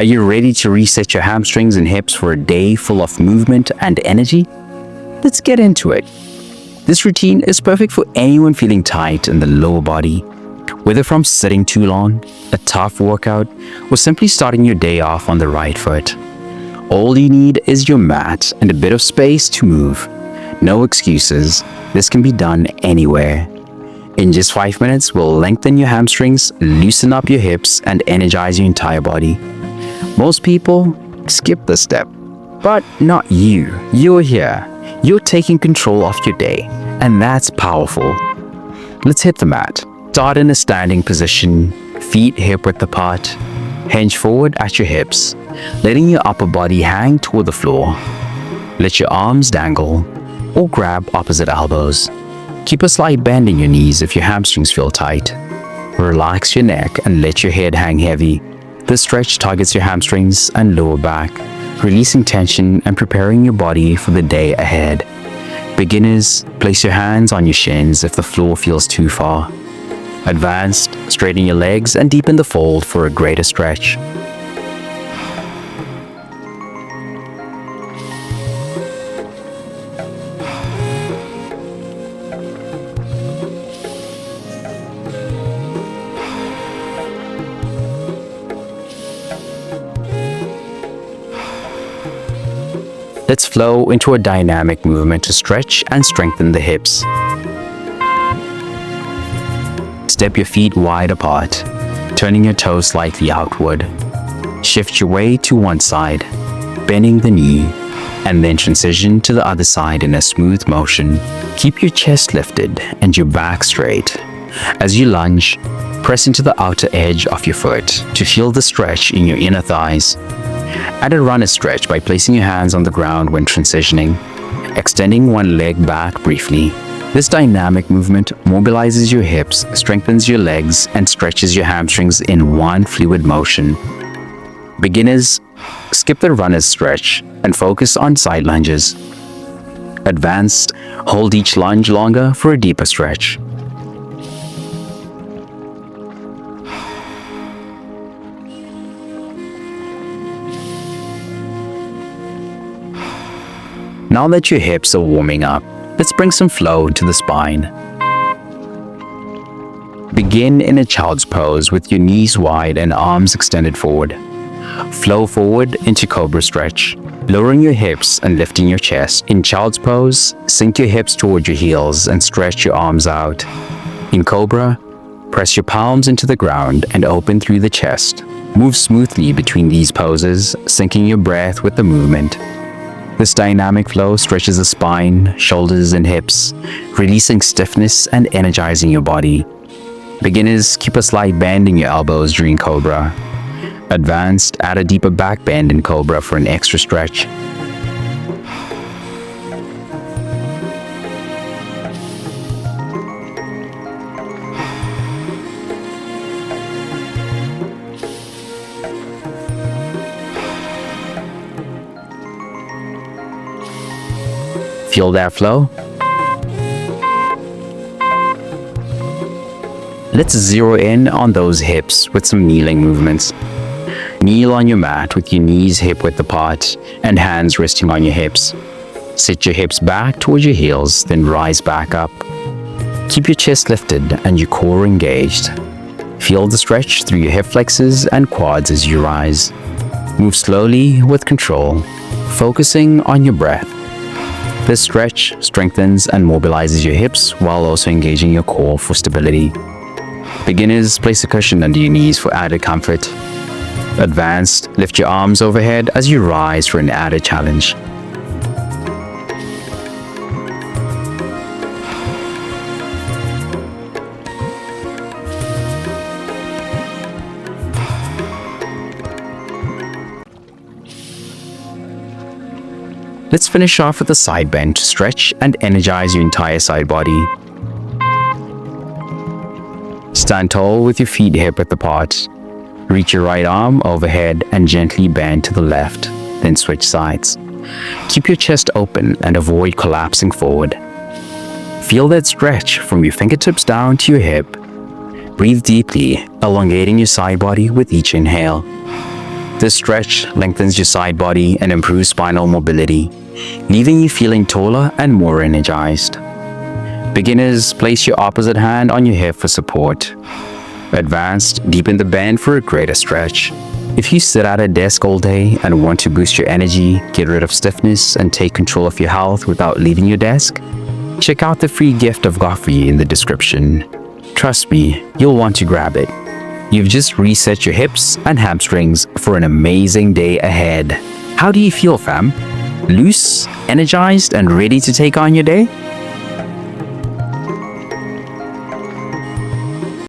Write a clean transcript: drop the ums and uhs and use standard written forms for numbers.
Are you ready to reset your hamstrings and hips for a day full of movement and energy? Let's get into it. This routine is perfect for anyone feeling tight in the lower body, whether from sitting too long, a tough workout, or simply starting your day off on the right foot. All you need is your mat and a bit of space to move. No excuses. This can be done anywhere. In just 5 minutes, we'll lengthen your hamstrings, loosen up your hips, and energize your entire body. Most people skip this step, but not you. You're here. You're taking control of your day, and that's powerful. Let's hit the mat. Start in a standing position, feet hip-width apart. Hinge forward at your hips, letting your upper body hang toward the floor. Let your arms dangle or grab opposite elbows. Keep a slight bend in your knees if your hamstrings feel tight. Relax your neck and let your head hang heavy. This stretch targets your hamstrings and lower back, releasing tension and preparing your body for the day ahead. Beginners, place your hands on your shins if the floor feels too far. Advanced, straighten your legs and deepen the fold for a greater stretch. Let's flow into a dynamic movement to stretch and strengthen the hips. Step your feet wide apart, turning your toes slightly outward. Shift your weight to one side, bending the knee, and then transition to the other side in a smooth motion. Keep your chest lifted and your back straight. As you lunge, press into the outer edge of your foot to feel the stretch in your inner thighs. Add a runner stretch by placing your hands on the ground when transitioning, extending one leg back briefly. This dynamic movement mobilizes your hips, strengthens your legs, and stretches your hamstrings in one fluid motion. Beginners, skip the runner's stretch and focus on side lunges. Advanced, hold each lunge longer for a deeper stretch. Now that your hips are warming up, let's bring some flow to the spine. Begin in a child's pose with your knees wide and arms extended forward. Flow forward into Cobra stretch, lowering your hips and lifting your chest. In child's pose, sink your hips toward your heels and stretch your arms out. In Cobra, press your palms into the ground and open through the chest. Move smoothly between these poses, syncing your breath with the movement. This dynamic flow stretches the spine, shoulders, and hips, releasing stiffness and energizing your body. Beginners, keep a slight bend in your elbows during Cobra. Advanced, add a deeper back bend in Cobra for an extra stretch. Feel that flow? Let's zero in on those hips with some kneeling movements. Kneel on your mat with your knees hip-width apart and hands resting on your hips. Sit your hips back towards your heels, then rise back up. Keep your chest lifted and your core engaged. Feel the stretch through your hip flexors and quads as you rise. Move slowly with control, focusing on your breath. This stretch strengthens and mobilizes your hips while also engaging your core for stability. Beginners, place a cushion under your knees for added comfort. Advanced, lift your arms overhead as you rise for an added challenge. Let's finish off with a side bend to stretch and energize your entire side body. Stand tall with your feet hip-width apart. Reach your right arm overhead and gently bend to the left, then switch sides. Keep your chest open and avoid collapsing forward. Feel that stretch from your fingertips down to your hip. Breathe deeply, elongating your side body with each inhale. This stretch lengthens your side body and improves spinal mobility, leaving you feeling taller and more energized. Beginners, place your opposite hand on your hip for support. Advanced, deepen the bend for a greater stretch. If you sit at a desk all day and want to boost your energy, get rid of stiffness, and take control of your health without leaving your desk, check out the free gift I've got for you in the description. Trust me, you'll want to grab it. You've just reset your hips and hamstrings for an amazing day ahead. How do you feel, fam? Loose, energized, and ready to take on your day?